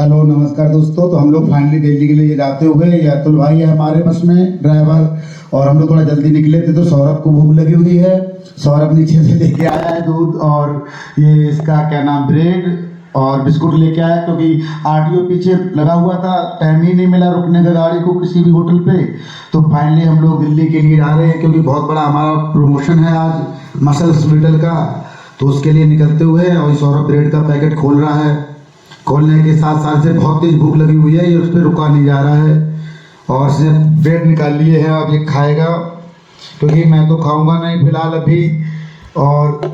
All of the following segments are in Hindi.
हेलो नमस्कार दोस्तों। तो हम लोग फाइनली दिल्ली के लिए जाते हुए, ये अतुल भाई है हमारे बस में ड्राइवर, और हम लोग थोड़ा जल्दी निकले थे तो सौरभ को भूख लगी हुई है। सौरभ नीचे से लेके आया है दूध और ये इसका क्या नाम ब्रेड और बिस्कुट लेके आया, क्योंकि आरटीओ पीछे लगा हुआ था, टाइम ही नहीं मिला रुकने का गाड़ी को किसी भी होटल पे। तो फाइनली हम लोग दिल्ली के लिए जा रहे हैं, क्योंकि बहुत बड़ा हमारा प्रमोशन है आज मसल हॉस्पिटल का। तो उसके लिए निकलते हुए और सौरभ ब्रेड का पैकेट खोल रहा है। खोलने के साथ साथ से बहुत तेज भूख लगी हुई है, ये उस पर रुका नहीं जा रहा है और इसने ब्रेड निकाल लिए हैं। अब ये खाएगा, क्योंकि मैं तो खाऊंगा नहीं फिलहाल अभी। और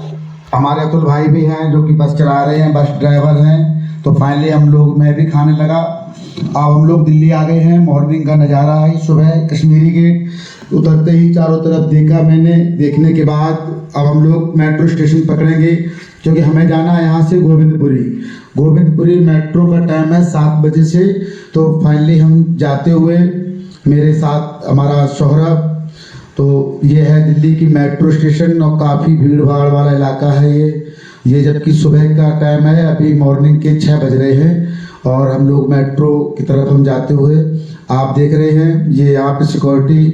हमारे अतुल भाई भी हैं जो कि बस चला रहे हैं, बस ड्राइवर हैं। तो फाइनली मैं भी खाने लगा। अब हम लोग दिल्ली आ गए हैं। मॉर्निंग का नज़ारा है सुबह, कश्मीरी गेट उतरते ही चारों तरफ देखा मैंने। देखने के बाद अब हम लोग मेट्रो स्टेशन पकड़ेंगे, क्योंकि हमें जाना है यहाँ से गोविंदपुरी मेट्रो का टाइम है 7 बजे से। तो फाइनली हम जाते हुए, मेरे साथ हमारा सौरभ। तो ये है दिल्ली की मेट्रो स्टेशन और काफ़ी भीड़ भाड़ वाला इलाका है ये जबकि सुबह का टाइम है, अभी मॉर्निंग के 6 बज रहे हैं और हम लोग मेट्रो की तरफ हम जाते हुए, आप देख रहे हैं ये यहाँ पे सिक्योरिटी,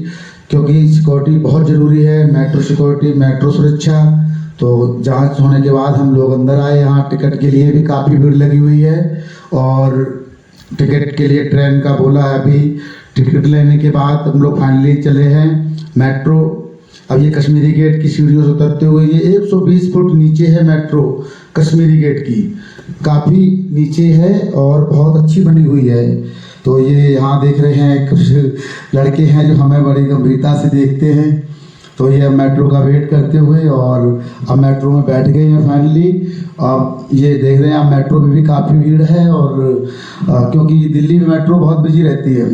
क्योंकि सिक्योरिटी बहुत ज़रूरी है। मेट्रो सिक्योरिटी, मेट्रो सुरक्षा। तो जांच होने के बाद हम लोग अंदर आए। यहाँ टिकट के लिए भी काफ़ी भीड़ लगी हुई है और टिकट के लिए ट्रेन का बोला है अभी। टिकट लेने के बाद हम लोग फाइनली चले हैं मेट्रो। अब ये कश्मीरी गेट की सीढ़ियों से उतरते हुए, ये 120 फुट नीचे है मेट्रो कश्मीरी गेट की, काफ़ी नीचे है और बहुत अच्छी बनी हुई है। तो ये यहाँ देख रहे हैं कुछ लड़के हैं जो हमें बड़ी गंभीरता से देखते हैं। तो ये मेट्रो का वेट करते हुए और अब मेट्रो में बैठ गए हैं फाइनली। अब ये देख रहे हैं आप, मेट्रो में भी काफ़ी भीड़ है और क्योंकि दिल्ली में मेट्रो बहुत बिजी रहती है।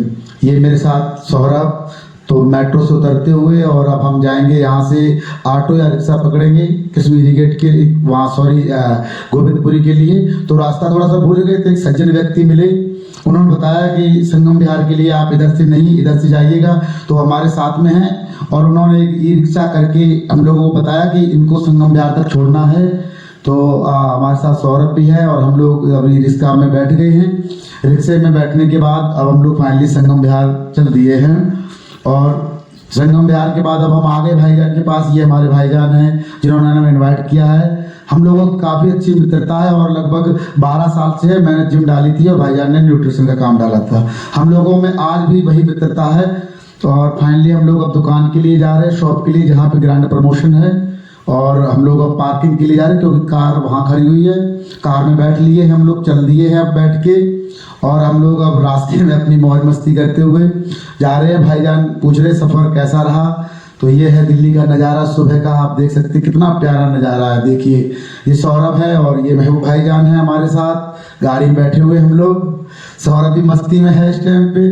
ये मेरे साथ सौरभ। तो मेट्रो से उतरते हुए और अब हम जाएंगे यहाँ से, ऑटो या रिक्शा पकड़ेंगे कश्मीरी गेट के वहाँ गोविंदपुरी के लिए। तो रास्ता थोड़ा सा भूल गए थे, एक सज्जन व्यक्ति मिले, उन्होंने बताया कि संगम विहार के लिए आप इधर से नहीं, इधर से जाइएगा। तो हमारे साथ में हैं और उन्होंने एक ई रिक्शा करके हम लोगों को बताया कि इनको संगम विहार तक छोड़ना है। तो हमारे साथ सौरभ भी है और हम लोग अभी रिक्शा में बैठ गए हैं। रिक्शे में बैठने के बाद अब हम लोग फाइनली संगम विहार चल दिए हैं और संगम विहार के बाद अब हम आ गए भाईजान के पास। ये हमारे भाईजान हैं जिन्होंने हमें इन्वाइट किया है। हम लोगों की काफ़ी अच्छी मित्रता है और लगभग 12 साल से मैंने जिम डाली थी और भाईजान ने न्यूट्रिशन का काम डाला था। हम लोगों में आज भी वही मित्रता है। तो और फाइनली हम लोग अब दुकान के लिए जा रहे हैं, शॉप के लिए, जहाँ पे ग्रैंड प्रमोशन है। और हम लोग अब पार्किंग के लिए जा रहे हैं, क्योंकि कार वहाँ खड़ी हुई है। कार में बैठ लिए हैं हम लोग, चल दिए हैं अब बैठ के। और हम लोग अब रास्ते में अपनी मौज मस्ती करते हुए जा रहे हैं। भाईजान पूछ रहे सफ़र कैसा रहा। तो ये है दिल्ली का नज़ारा सुबह का, आप देख सकते हैं कितना प्यारा नज़ारा है। देखिए ये सौरभ है और ये महबूब भाईजान है हमारे साथ, गाड़ी में बैठे हुए हम लोग। सौरभ भी मस्ती में है इस टाइम पे,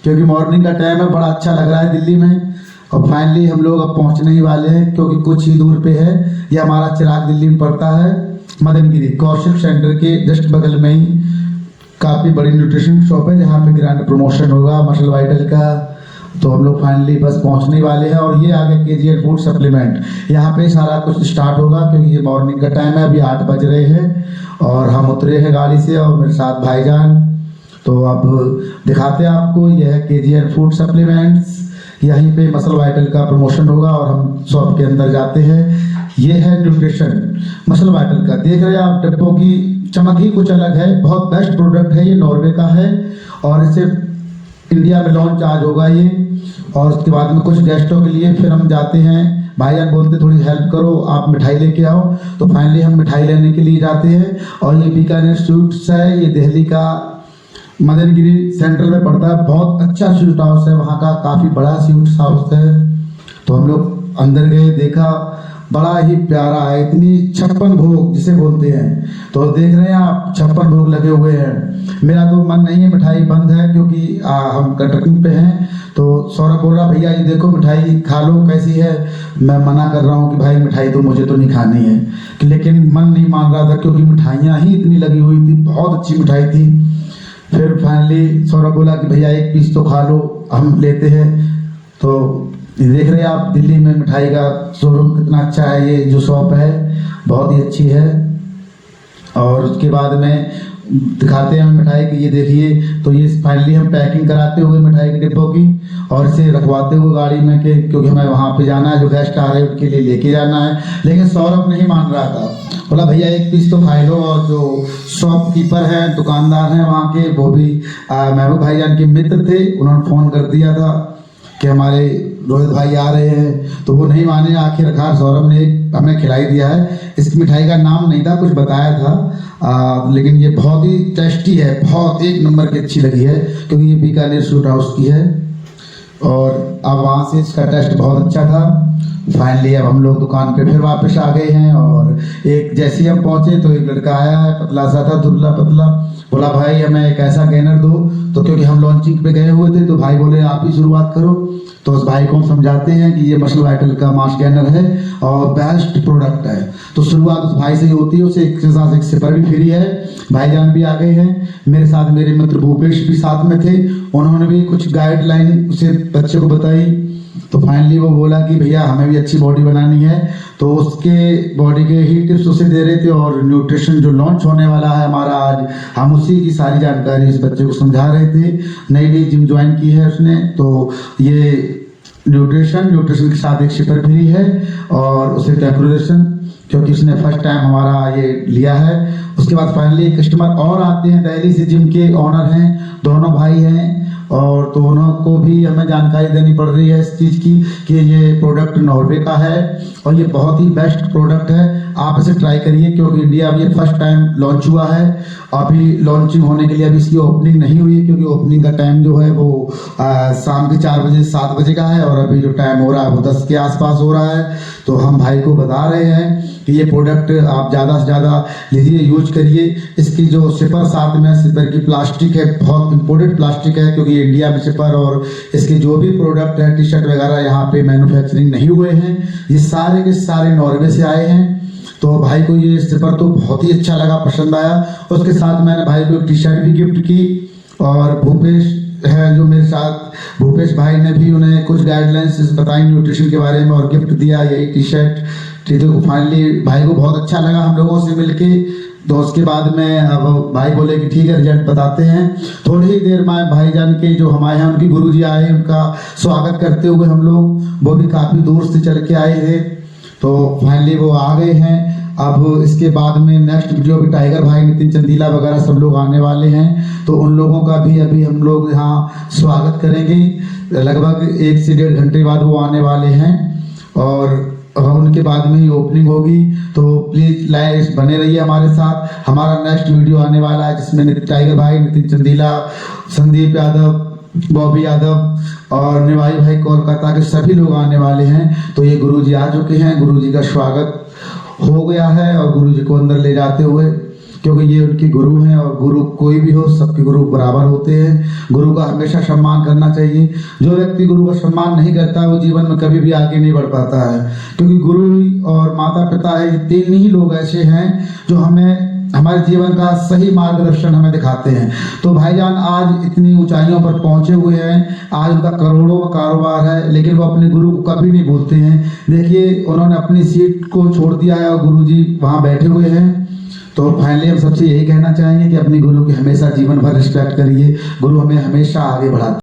क्योंकि मॉर्निंग का टाइम है, बड़ा अच्छा लग रहा है दिल्ली में। और फाइनली हम लोग अब पहुंचने ही वाले हैं, क्योंकि कुछ ही दूर पे है। ये हमारा चिराग दिल्ली में पड़ता है, मदनगिरी कौशल सेंटर के जस्ट बगल में ही काफ़ी बड़ी न्यूट्रिशन शॉप है, जहाँ पे ग्रैंड प्रमोशन होगा मसल वाइटल का। तो हम लोग फाइनली बस पहुंचने वाले हैं और ये आगे केजीएल फूड सप्लीमेंट, यहाँ पे सारा कुछ स्टार्ट होगा, क्योंकि ये मॉर्निंग का टाइम है, अभी 8 बज रहे हैं और हम उतरे हैं गाड़ी से और मेरे साथ भाईजान। तो अब दिखाते हैं आपको, यह है केजीएल फूड सप्लीमेंट्स, यहीं पे मसल वाइटल का प्रमोशन होगा और हम शॉप के अंदर जाते हैं। ये है न्यूट्रिशन मसल वाइटल का, देख रहे हैं आप, डब्बों की चमक ही कुछ अलग है। बहुत बेस्ट प्रोडक्ट है, ये नॉर्वे का है और इसे इंडिया में लॉन्च आज होगा ये। और उसके बाद में कुछ गेस्टों के लिए फिर हम जाते हैं, भाईजान बोलते थोड़ी हेल्प करो, आप मिठाई लेके आओ। तो फाइनली हम मिठाई लेने के लिए जाते हैं। और ये बीकानेर स्वीट्स है, ये दिल्ली का मदनगिरी सेंट्रल में पड़ता है, बहुत अच्छा स्वीट हाउस है वहाँ का, काफ़ी बड़ा स्वीट हाउस है। तो हम लोग अंदर गए, देखा, बड़ा ही प्यारा है, इतनी 56 भोग जिसे बोलते हैं। तो देख रहे हैं आप, 56 भोग लगे हुए हैं। मेरा तो मन नहीं है, मिठाई बंद है, क्योंकि हम कंट्रक्टिंग पे हैं। तो सौरभ बोल रहा भैया ये देखो मिठाई खा लो कैसी है। मैं मना कर रहा हूँ कि भाई मिठाई तो मुझे तो नहीं खानी है, लेकिन मन नहीं मान रहा था, क्योंकि मिठाइयाँ ही इतनी लगी हुई थी, बहुत अच्छी मिठाई थी। फिर फाइनली सौरभ बोला कि भैया एक पीस तो खा लो, हम लेते हैं। तो देख रहे हैं आप, दिल्ली में मिठाई का शोरूम कितना अच्छा है, ये जो शॉप है बहुत ही अच्छी है। और उसके बाद में दिखाते हैं मिठाई की, ये देखिए। तो ये फाइनली हम पैकिंग कराते हुए मिठाई के डिब्बों की और इसे रखवाते हुए गाड़ी में के, क्योंकि हमें वहाँ पे जाना है, जो गेस्ट आ रहे हैं उनके लिए लेके जाना है। लेकिन सौरभ नहीं मान रहा था, बोला भैया एक पीस तो खाई लो। और जो शॉपकीपर हैं, दुकानदार हैं वहाँ के, वो भी महबूब भाईजान के मित्र थे, उन्होंने फ़ोन कर दिया था कि हमारे रोहित भाई आ रहे हैं, तो वो नहीं माने। आखिरकार सौरभ ने हमें खिलाई दिया है। इस मिठाई का नाम नहीं था, कुछ बताया था, लेकिन ये बहुत ही टेस्टी है, बहुत एक नंबर की अच्छी लगी है, क्योंकि ये बीकानेर स्वीट हाउस की है। और अब वहाँ से इसका टेस्ट बहुत अच्छा था। फाइनली अब हम लोग दुकान पे फिर वापस आ गए हैं। और एक जैसे ही हम पहुँचे तो एक लड़का आया है, पतला सा था, दुबला पतला, बोला भाई हमें एक ऐसा गैनर दो। तो क्योंकि हम लॉन्चिंग पे गए हुए थे तो भाई बोले आप ही शुरुआत करो। तो उस भाई को हम समझाते हैं कि ये मसल वाइटल का मास गैनर है और बेस्ट प्रोडक्ट है। तो शुरुआत उस भाई से ही होती है, उसे एक के साथ एक सिपर भी फ्री है। भाईजान भी आ गए हैं मेरे साथ, मेरे मित्र भूपेश भी साथ में थे, उन्होंने भी कुछ गाइडलाइन उसे बच्चे को बताई। तो फाइनली वो बोला कि भैया हमें भी अच्छी बॉडी बनानी है, तो उसके बॉडी के ही टिप्स उसे दे रहे थे। और न्यूट्रिशन जो लॉन्च होने वाला है हमारा आज, हम उसी की सारी जानकारी इस बच्चे को समझा रहे थे। नई जिम ज्वाइन की है उसने, तो ये न्यूट्रिशन के साथ एक शिपर फ्री है और उसे कैलकुलेशन, क्योंकि उसने फर्स्ट टाइम हमारा ये लिया है। उसके बाद फाइनली कस्टमर और आते हैं, दिल्ली से जिम के ऑनर हैं, दोनों भाई हैं, और दोनों को भी हमें जानकारी देनी पड़ रही है इस चीज़ की कि ये प्रोडक्ट नॉर्वे का है और ये बहुत ही बेस्ट प्रोडक्ट है। आप इसे ट्राई करिए, क्योंकि इंडिया में ये फर्स्ट टाइम लॉन्च हुआ है। अभी लॉन्चिंग होने के लिए अभी इसकी ओपनिंग नहीं हुई है, क्योंकि ओपनिंग का टाइम जो है वो शाम के 4 बजे 7 बजे का है, और अभी जो टाइम हो रहा है वो 10 के आसपास हो रहा है। तो हम भाई को बता रहे हैं कि ये प्रोडक्ट आप ज़्यादा से ज़्यादा लीजिए, यूज करिए। इसकी जो सिपर साथ में सिपर की प्लास्टिक है, बहुत इंपोर्टेड प्लास्टिक है, क्योंकि इंडिया में सिपर और इसके जो भी प्रोडक्ट है, टी शर्ट वगैरह यहाँ पे मैन्युफैक्चरिंग नहीं हुए हैं, ये सारे के सारे नॉर्वे से आए हैं। तो भाई को ये सिपर तो बहुत ही अच्छा लगा, पसंद आया। उसके साथ मैंने भाई को एक टी शर्ट भी गिफ्ट की, और भूपेश है जो मेरे साथ, भूपेश भाई ने भी उन्हें कुछ गाइडलाइंस बताई न्यूट्रिशन के बारे में और गिफ्ट दिया यही टी शर्ट। तो फाइनली भाई को बहुत अच्छा लगा हम लोगों से मिलके। तो उसके बाद में अब भाई बोले कि ठीक है रिजल्ट बताते हैं। थोड़ी ही देर में भाईजान के जो हमारे यहाँ उनके गुरुजी आए, उनका स्वागत करते हुए हम लोग, वो भी काफ़ी दूर से चल के आए थे। तो फाइनली वो आ गए हैं। अब इसके बाद में नेक्स्ट वीडियो भी टाइगर भाई, नितिन चंदीला वगैरह सब लोग आने वाले हैं, तो उन लोगों का भी अभी हम लोग यहाँ स्वागत करेंगे। लगभग 1 से 1.5 घंटे बाद वो आने वाले हैं, और उनके बाद में ही ओपनिंग होगी। तो प्लीज़ लाइक बने रहिए हमारे साथ। हमारा नेक्स्ट वीडियो आने वाला है जिसमें टाइगर भाई, नितिन चंदीला, संदीप यादव, बॉबी यादव और निवाई भाई कोलकाता के सभी लोग आने वाले हैं। तो ये गुरुजी आ चुके हैं, गुरुजी का स्वागत हो गया है, और गुरुजी को अंदर ले जाते हुए, क्योंकि ये उनके गुरु हैं, और गुरु कोई भी हो, सबके गुरु बराबर होते हैं। गुरु का हमेशा सम्मान करना चाहिए। जो व्यक्ति गुरु का सम्मान नहीं करता वो जीवन में कभी भी आगे नहीं बढ़ पाता है, क्योंकि गुरु और माता पिता है, ये 3 ही लोग ऐसे हैं जो हमें हमारे जीवन का सही मार्गदर्शन हमें दिखाते हैं। तो भाईजान आज इतनी ऊंचाइयों पर पहुंचे हुए हैं, आज उनका करोड़ों का कारोबार है, लेकिन वो अपने गुरु को कभी नहीं भूलते हैं। देखिए उन्होंने अपनी सीट को छोड़ दिया है और गुरुजी वहाँ बैठे हुए हैं। तो फाइनली हम सबसे यही कहना चाहेंगे कि अपने गुरु की हमेशा जीवन भर रिस्पेक्ट करिए। गुरु हमें हमेशा आगे बढ़ाते हैं।